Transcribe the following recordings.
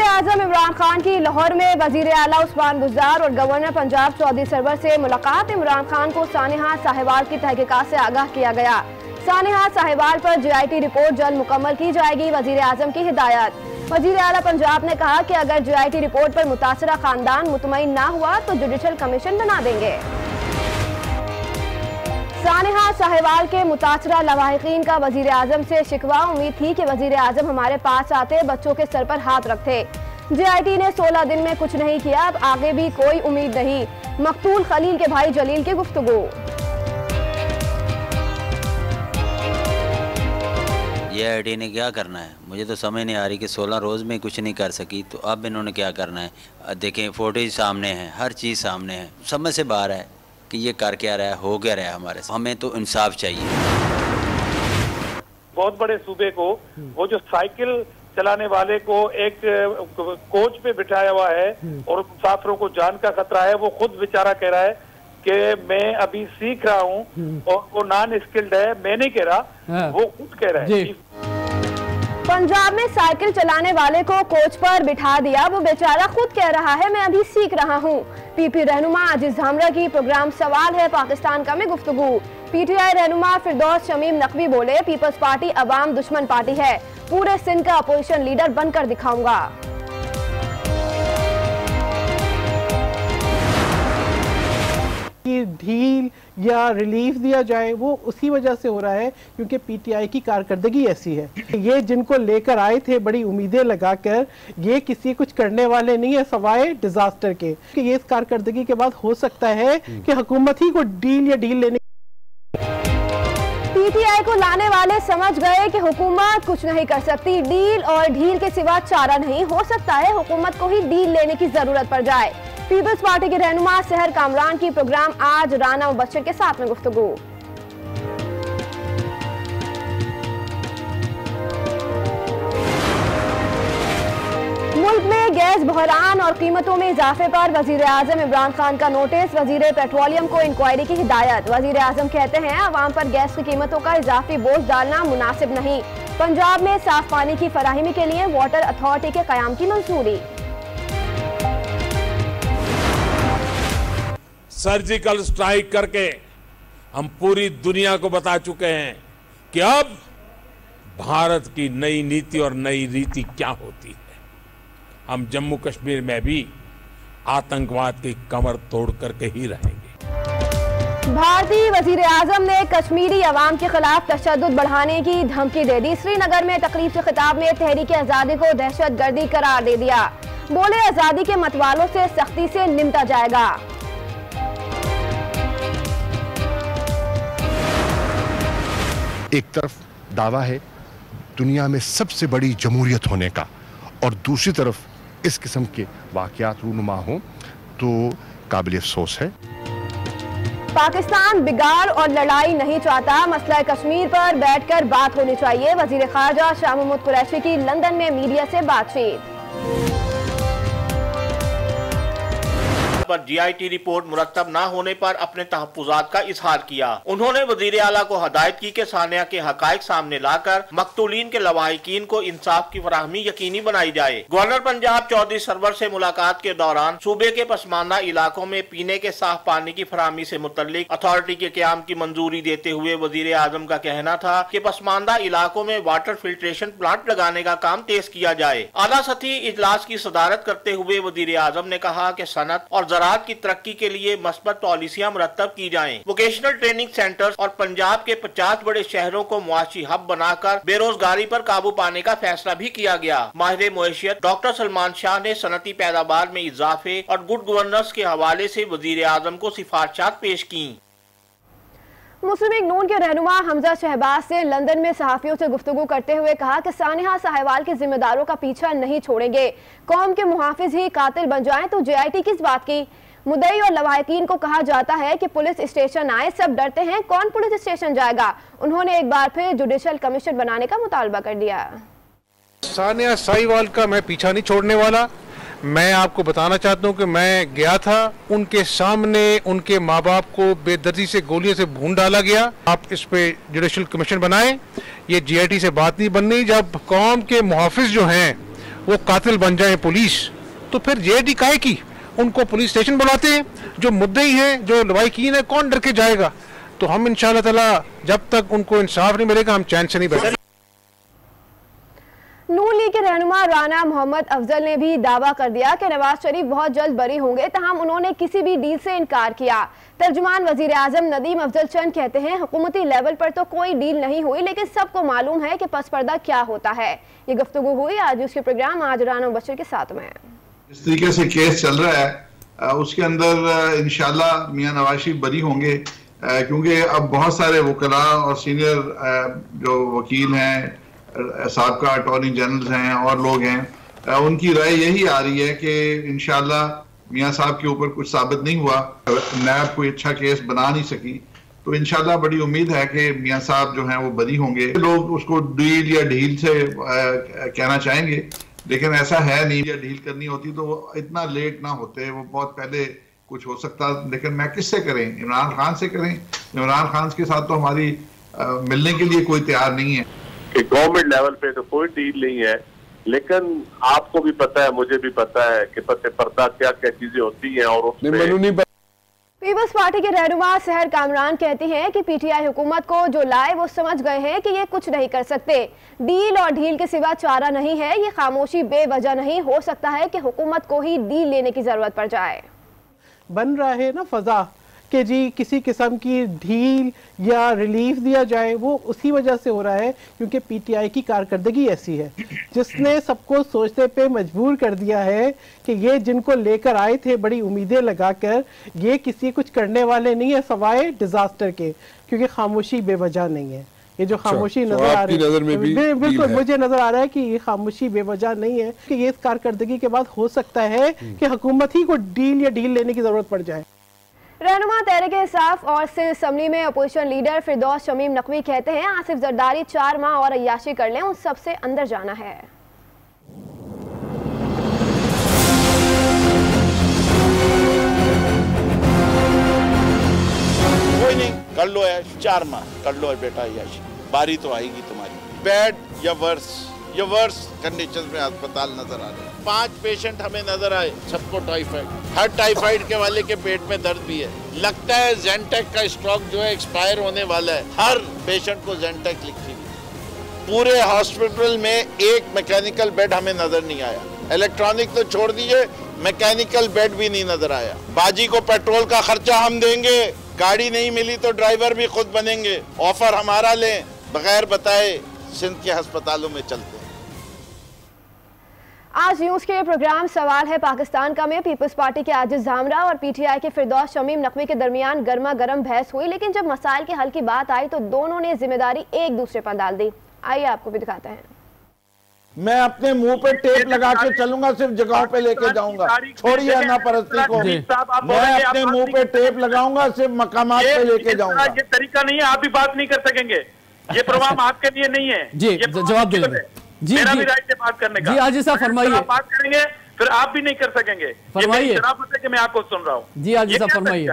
वज़ीर-ए-आज़म इमरान खान की लाहौर में वज़ीर आला उस्मान बुज़दार और गवर्नर पंजाब चौधरी सरवर से मुलाकात। इमरान खान को सानेहा साहिवाल की तहकीकात से आगाह किया गया। सानेहा साहिवाल पर JIT रिपोर्ट जल्द मुकम्मल की जाएगी, वज़ीर-ए-आज़म की हिदायत। वज़ीर आला पंजाब ने कहा कि अगर JIT रिपोर्ट पर मुतासरा खानदान मुतमईन ना हुआ तो जुडिशल कमीशन बना देंगे। सानेहा साहिवाल के मुतासरा लवाहिकीन का वज़ीर-ए-आज़म से शिकवा। उम्मीद थी कि वज़ीर-ए-आज़म हमारे पास आते, बच्चों के सर पर हाथ रखते। JIT ने 16 दिन में कुछ नहीं किया, अब आगे भी कोई उम्मीद नहीं। मकतूल खलील के भाई जलील की गुफ्तगू। JIT ने क्या करना है, मुझे तो समझ नहीं आ रही कि 16 रोज़ में कुछ नहीं कर सकी तो अब इन्होंने क्या करना है। देखें फोटेज सामने है, हर चीज़ सामने है, समझ से बाहर है कि ये कर क्या रहा है, हो क्या रहा है। हमारे हमें तो इंसाफ चाहिए। बहुत बड़े सूबे को वो जो साइकिल चलाने वाले को एक कोच पे बिठाया हुआ है और मुसाफिरों को जान का खतरा है, वो खुद बेचारा कह रहा है कि मैं अभी सीख रहा हूँ और वो नॉन स्किल्ड है। मैं नहीं कह रहा, वो खुद कह रहा है। पंजाब में साइकिल चलाने वाले को कोच पर बिठा दिया, वो बेचारा खुद कह रहा है मैं अभी सीख रहा हूँ। PP रहनुमा अजीज झामरा की प्रोग्राम सवाल है पाकिस्तान का में गुफ्तगू। PTI रहनुमा फिरदौस शमीम नकवी बोले पीपल्स पार्टी अवाम दुश्मन पार्टी है, पूरे सिंध का अपोजिशन लीडर बनकर दिखाऊंगा। ढील या रिलीफ दिया जाए वो उसी वजह से हो रहा है क्योंकि PTI की कारकर्दगी ऐसी है। ये जिनको लेकर आए थे बड़ी उम्मीदें लगाकर, ये किसी कुछ करने वाले नहीं है सवाए डिजास्टर के। कि ये इस कारकर्दगी के बाद हो सकता है कि हुकूमत ही को डील लेने। PTI को लाने वाले समझ गए कि हुकूमत कुछ नहीं कर सकती, डील और ढील के सिवा चारा नहीं। हो सकता है हुकूमत को ही डील लेने की जरूरत पड़ जाए। पीपल्स पार्टी के रहनुमा सहर कामरान की प्रोग्राम आज राना मुबश्शिर के साथ में गुफ्तगू। मुल्क में गैस बहरान और कीमतों में इजाफे पर वज़ीर-ए-आज़म इमरान खान का नोटिस, वज़ीर पेट्रोलियम को इंक्वायरी की हिदायत। वज़ीर-ए-आज़म कहते हैं अवाम पर गैस की कीमतों का इजाफी बोझ डालना मुनासिब नहीं। पंजाब में साफ पानी की फराहमी के लिए वाटर अथॉरिटी के क़याम की मंजूरी। सर्जिकल स्ट्राइक करके हम पूरी दुनिया को बता चुके हैं कि अब भारत की नई नीति और नई रीति क्या होती है। हम जम्मू कश्मीर में भी आतंकवाद की कमर तोड़ करके ही रहेंगे। भारतीय वज़ीर-ए-आज़म ने कश्मीरी अवाम के खिलाफ तशद्दुद बढ़ाने की धमकी दे दी। श्रीनगर में तकरीब से खिताब में तहरीक आज़ादी को दहशतगर्दी करार दे दिया। बोले आज़ादी के मतवालों से सख्ती से निमटा जाएगा। एक तरफ दावा है दुनिया में सबसे बड़ी जमहूरियत होने का और दूसरी तरफ इस किस्म के वाक़यात रूनुमा हों तो काबिल अफसोस है। पाकिस्तान बिगाड़ और लड़ाई नहीं चाहता, मसला कश्मीर पर बैठकर बात होनी चाहिए। वज़ीर ख़ारजा शाह महमूद कुरैशी की लंदन में मीडिया से बातचीत। पर JIT रिपोर्ट मुरतब न होने पर अपने तहफ़्फ़ुज़ात का इजहार किया। उन्होंने वज़ीर आला को हदायत की कि सानिया के हक़ाइक़ सामने लाकर मक़तूलीन के लवाहिकीन को इंसाफ की फराहमी यकीनी बनाई जाए। गवर्नर पंजाब चौधरी सरवर से मुलाकात के दौरान सूबे के पसमानदा इलाकों में पीने के साफ पानी की फराहमी से मुतल्लिक अथॉरिटी के क़याम की मंजूरी देते हुए वज़ीर आज़म का कहना था कि पसमानदा इलाकों में वाटर फिल्ट्रेशन प्लांट लगाने का काम तेज किया जाए। आला सतही इजलास की सदारत करते हुए वज़ीर आज़म ने कहा कि सनत और ज़राअत की तरक्की के लिए मस्बत पॉलिसियां मुरतब की जाएं। वोकेशनल ट्रेनिंग सेंटर्स और पंजाब के 50 बड़े शहरों को मुआशी हब बनाकर बेरोजगारी पर काबू पाने का फैसला भी किया गया। माहिर मुईशत डॉक्टर सलमान शाह ने सनती पैदावार में इजाफे और गुड गवर्नेंस के हवाले से वज़ीर आज़म को सिफारिशात पेश की। मुस्लिम लीग नून के रहनुमा हमजा शहबाज से लंदन में सहाफियों से गुफ्तगू करते हुए कहा कि सानिहा साहिवाल के जिम्मेदारों का पीछा नहीं छोड़ेंगे। कौम के मुहाफिज ही कातिल बन जाएं तो JIT किस बात की। मुद्दई और लवाहिकीन को कहा जाता है कि पुलिस स्टेशन आए, सब डरते हैं, कौन पुलिस स्टेशन जाएगा। उन्होंने एक बार फिर जुडिशल कमीशन बनाने का मुतालबा कर दिया। सानिया साहिवाल का मैं पीछा नहीं छोड़ने वाला। मैं आपको बताना चाहता हूं कि मैं गया था, उनके सामने उनके माँ बाप को बेदर्दी से गोलियों से भून डाला गया। आप इस पे जुडिशल कमीशन बनाएं। ये JIT से बात नहीं बननी। जब कौम के मुहाफिज जो हैं वो कातिल बन जाए पुलिस, तो फिर जेडी काहे की? उनको पुलिस स्टेशन बुलाते हैं, जो मुद्दई हैं, जो लवाहिकीन है, कौन डर के जाएगा? तो हम इंशाअल्लाह ताला जब तक उनको इंसाफ नहीं मिलेगा हम चैन से नहीं बैठेंगे। नून लीग के रहनुमा राना मोहम्मद अफजल ने भी दावा कर दिया कि नवाज शरीफ बहुत जल्द बरी होंगे, तहम उन्होंने किसी भी डील से इनकार किया। तर्जुमान वजीर आजम नदीम अफजल चंद कहते हैं, हुकूमती लेवल पर तो कोई डील नहीं हुई, लेकिन सबको मालूम है कि पसपर्दा क्या होता है। ये गुफ्तगू हुई आज उसके प्रोग्राम आज राना बशीर के साथ में। इस तरीके से केस चल रहा है उसके अंदर इंशाल्लाह मियां नवाज शरीफ बरी होंगे, क्योंकि अब बहुत सारे वकला और सीनियर जो वकील हैं, साबका अटॉर्नी जनरल हैं और लोग हैं, उनकी राय यही आ रही है कि इंशाल्लाह मियां साहब के ऊपर कुछ साबित नहीं हुआ, नैब कोई अच्छा केस बना नहीं सकी, तो इंशाल्लाह बड़ी उम्मीद है कि मियां साहब जो हैं वो बरी होंगे। लोग उसको डील या ढील से कहना चाहेंगे, लेकिन ऐसा है नहीं। या डील करनी होती तो वो इतना लेट ना होते, वो बहुत पहले कुछ हो सकता। लेकिन मैं किससे करें? इमरान खान से करें। इमरान खान के साथ तो हमारी मिलने के लिए कोई तैयार नहीं है। कि गवर्नमेंट लेवल पे तो कोई डील नहीं है, लेकिन आपको भी पता है, मुझे भी पता है कि पते पर्दा क्या क्या चीजें होती हैं। और उसमें पीपल्स पार्टी के रहनुमा सहर कामरान कहती हैं कि पीटीआई हुकूमत को जो लाए वो समझ गए हैं कि ये कुछ नहीं कर सकते। डील और ढील के सिवा चारा नहीं है। ये खामोशी बेवजह नहीं। हो सकता है कि हुकूमत को ही डील लेने की जरूरत पड़ जाए। बन रहा है ना फजा कि जी किसी किस्म की ढील या रिलीफ दिया जाए, वो उसी वजह से हो रहा है क्योंकि पीटीआई की कारकर्दगी ऐसी है जिसने सबको सोचने पे मजबूर कर दिया है कि ये जिनको लेकर आए थे बड़ी उम्मीदें लगाकर, ये किसी कुछ करने वाले नहीं है सवाए डिजास्टर के, क्योंकि खामोशी बेवजह नहीं है। ये जो खामोशी नजर आ रही है, बिल्कुल मुझे नजर आ रहा है कि ये खामोशी बेवजह नहीं है कि ये कारकर्दगी के बाद हो सकता है कि हुकूमत ही को डील या डील लेने की जरूरत पड़ जाए। रहनुमा तहरीक इंसाफ और सिंध असम्बली में अपोजिशन लीडर फिरदौस शमीम नकवी कहते हैं, आसिफ जरदारी 4 माह और अय्याशी कर लें, उन सबसे अंदर जाना है। कोई नहीं, कर लो ऐश, 4 माह कर लो बेटा अय्याशी, बारी तो आएगी तुम्हारी। बैड या वर्स कंडीशन में अस्पताल नजर आ रहे हैं। 5 पेशेंट हमें नजर आए, सबको टाइफाइड। हर टाइफाइड के वाले के पेट में दर्द भी है। लगता है ज़ेंटेक का स्टॉक जो है एक्सपायर होने वाला है। हर पेशेंट को ज़ेंटेक लिखी हुई। पूरे हॉस्पिटल में एक मैकेनिकल बेड हमें नजर नहीं आया। इलेक्ट्रॉनिक तो छोड़ दीजिए, मैकेनिकल बेड भी नहीं नजर आया। बाजी को पेट्रोल का खर्चा हम देंगे, गाड़ी नहीं मिली तो ड्राइवर भी खुद बनेंगे। ऑफर हमारा लें, बगैर बताए सिंध के अस्पतालों में चलते। आज न्यूज के प्रोग्राम सवाल है पाकिस्तान का में पीपल्स पार्टी के आजिज जामरा और पीटीआई के फिरदौस शमीम नकवी के दरमियान गर्मा गर्म बहस हुई, लेकिन जब मसाइल के हल की बात आई तो दोनों ने जिम्मेदारी एक दूसरे पर डाल दी। आइए आपको भी दिखाते हैं। मैं अपने मुंह पे टेप लगा के चलूंगा, सिर्फ जगहों पे लेके जाऊंगा, छोड़िए नापरस्ती को। मैं अपने मुंह पे टेप लगाऊंगा, सिर्फ मकामात पे लेके जाऊंगा। ये तरीका नहीं है, आप भी बात नहीं कर सकेंगे। ये प्रोग्राम आपके लिए नहीं है। जी जवाब दे देंगे। जी मेरा भी राइट है बात करने का। जी आजिज साहब फरमाइए। बात करेंगे फिर आप भी नहीं कर सकेंगे। फरमाइए। शराफत है कि मैं आपको सुन रहा हूँ। जी आजिज साहब फरमाइए।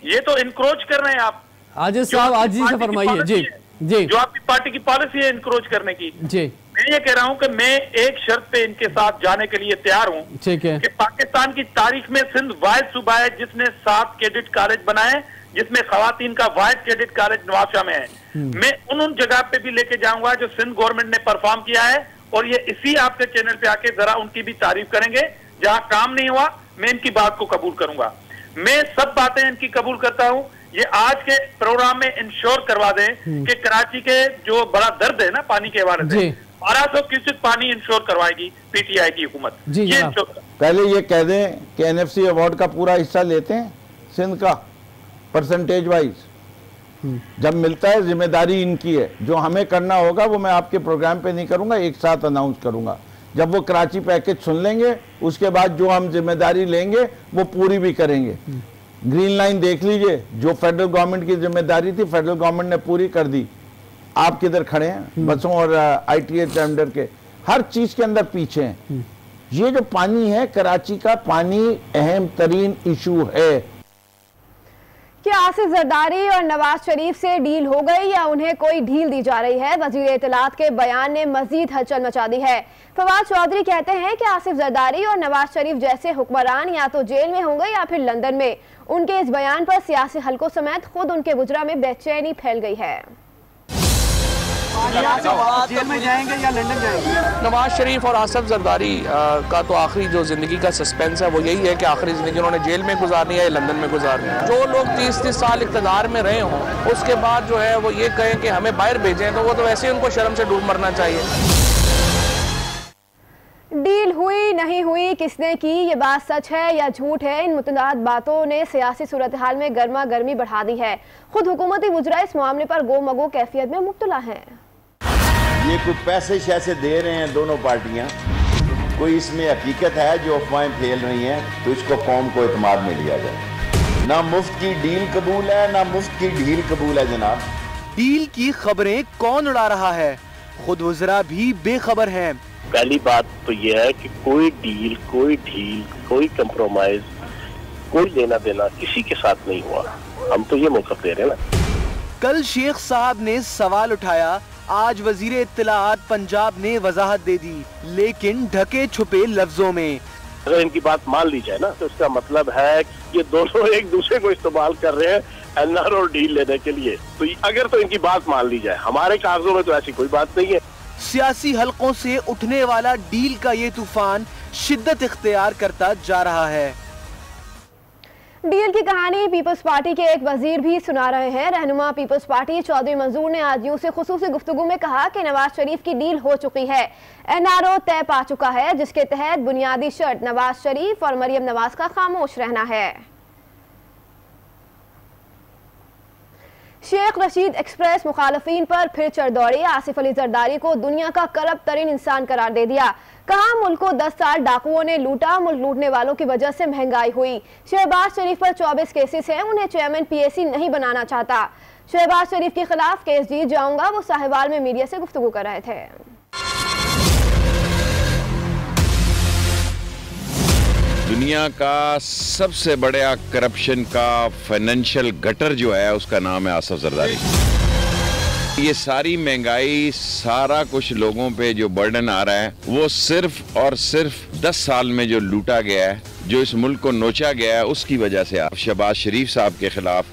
ये तो इनक्रोच कर रहे हैं आप। आजिज साहब आजिज से फरमाइए। जी जी जो आपकी पार्टी की पॉलिसी है इनक्रोच करने की। जी मैं ये कह रहा हूं कि मैं एक शर्त पे इनके साथ जाने के लिए तैयार हूं। ठीक है कि पाकिस्तान की तारीख में सिंध वाहिद सूबा है जिसने 7 कैडेट कॉलेज बनाए, जिसमें खवातीन का वाहिद कैडेट कॉलेज नवाबशाह में है। मैं उन जगह पे भी लेके जाऊंगा जो सिंध गवर्नमेंट ने परफॉर्म किया है, और ये इसी आपके चैनल पे आके जरा उनकी भी तारीफ करेंगे। जहां काम नहीं हुआ मैं इनकी बात को कबूल करूंगा। मैं सब बातें इनकी कबूल करता हूं। ये आज के प्रोग्राम में इंश्योर करवा दें कि कराची के जो बड़ा दर्द है ना पानी के हवाले से, 1200 क्यूसेक पानी इंश्योर करवाएगी पीटीआई की हुकूमत। ये पहले ये कह दें कि एनएफसी अवार्ड का पूरा हिस्सा लेते हैं सिंध का, परसेंटेज वाइज जब मिलता है, जिम्मेदारी इनकी है। जो हमें करना होगा वो मैं आपके प्रोग्राम पे नहीं करूंगा, एक साथ अनाउंस करूंगा। जब वो कराची पैकेज सुन लेंगे उसके बाद जो हम जिम्मेदारी लेंगे वो पूरी भी करेंगे। ग्रीन लाइन देख लीजिए, जो फेडरल गवर्नमेंट की जिम्मेदारी थी फेडरल गवर्नमेंट ने पूरी कर दी। आप किधर खड़े हैं? बसों और आईटीएच टेंडर के हर चीज के अंदर पीछे हैं। ये जो पानी है, कराची का पानी अहम तरीन इशू है। क्या आसिफ जरदारी और नवाज शरीफ से डील हो गई या उन्हें कोई ढील दी जा रही है? वजीर इत्तलात के बयान ने मजीद हलचल मचा दी है। फवाद चौधरी कहते हैं कि आसिफ जरदारी और नवाज शरीफ जैसे हुक्मरान या तो जेल में होंगे या फिर लंदन में। उनके इस बयान पर सियासी हलकों समेत खुद उनके गुजरा में बेचैनी फैल गई है। जेल में जाएंगे या लंदन जाएंगे? नवाज शरीफ और आसिफ जरदारी का तो आखिरी जो जिंदगी का सस्पेंस है वो यही है कि आखिरी जिंदगी उन्होंने जेल में गुजारनी है या लंदन में गुजारनी है। जो लोग 30-30 साल इक़्तिदार में रहे हों उसके बाद जो है वो ये कहें कि हमें बाहर भेजें तो वो तो वैसे ही उनको शर्म से डूब मरना चाहिए। डील हुई नहीं हुई, किसने की, ये बात सच है या झूठ है? इन मुतनाद बातों ने सियासी सूरत हाल में गर्मा गर्मी बढ़ा दी है। खुद हुकूमती वज़रा इस मामले पर गो मगो कैफियत में मुब्तला है। ये कोई पैसे शैसे दे रहे हैं दोनों पार्टियां, कोई इसमें हकीकत है जो अफवाहें फैल रही हैं तो इसको कौम को एतमाद में लिया जाए। ना मुफ्त की डील कबूल है ना मुफ्त की ढील कबूल है जनाब। डील की खबरें कौन उड़ा रहा है? खुद वज़रा भी बेखबर हैं। पहली बात तो यह है कि कोई डील, कोई ढील, कोई कंप्रोमाइज, कोई लेना देना किसी के साथ नहीं हुआ। हम तो ये मौक़िफ़ दे रहे हैं ना। कल शेख साहब ने सवाल उठाया, आज वजीर इत्तलाआत पंजाब ने वजाहत दे दी, लेकिन ढके छुपे लफ्जों में। अगर इनकी बात मान ली जाए ना तो इसका मतलब है कि ये दोनों एक दूसरे को इस्तेमाल कर रहे हैं एनआर और डील लेने के लिए। तो अगर तो इनकी बात मान ली जाए, हमारे कागजों में तो ऐसी कोई बात नहीं है। सियासी हलकों से उठने वाला डील का ये तूफान शिद्दत इख्तियार करता जा रहा है। डील की कहानी पीपल्स पार्टी के एक वजीर भी सुना रहे हैं। रहनुमा पीपल्स पार्टी चौधरी मंजूर ने आज यूं से खुसूसी गुफ्तगू में कहा कि नवाज शरीफ की डील हो चुकी है, एनआरओ तय पा चुका है, जिसके तहत बुनियादी शर्त नवाज शरीफ और मरियम नवाज का खामोश रहना है। शेख रशीद एक्सप्रेस मुखालफीन पर फिर चढ़ दौड़ी। आसिफ अली जरदारी को दुनिया का करप्ट तरीन इंसान करार दे दिया। कहा मुल्क को 10 साल डाकुओं ने लूटा, मुल्क लूटने वालों की वजह से महंगाई हुई। शहबाज शरीफ पर 24 केसेस हैं, उन्हें चेयरमैन पीएसी नहीं बनाना चाहता। शहबाज शरीफ के खिलाफ केस जीत जाऊंगा, वो साहिवाल में मीडिया से गुफ्तगू कर रहे थे। दुनिया का सबसे बड़ा करप्शन का फाइनेंशियल गटर जो है उसका नाम है आसिफ जरदारी। ये सारी महंगाई, सारा कुछ लोगों पे जो बर्डन आ रहा है वो सिर्फ और सिर्फ 10 साल में जो लूटा गया है, जो इस मुल्क को नोचा गया है, उसकी वजह से। शहबाज शरीफ साहब के खिलाफ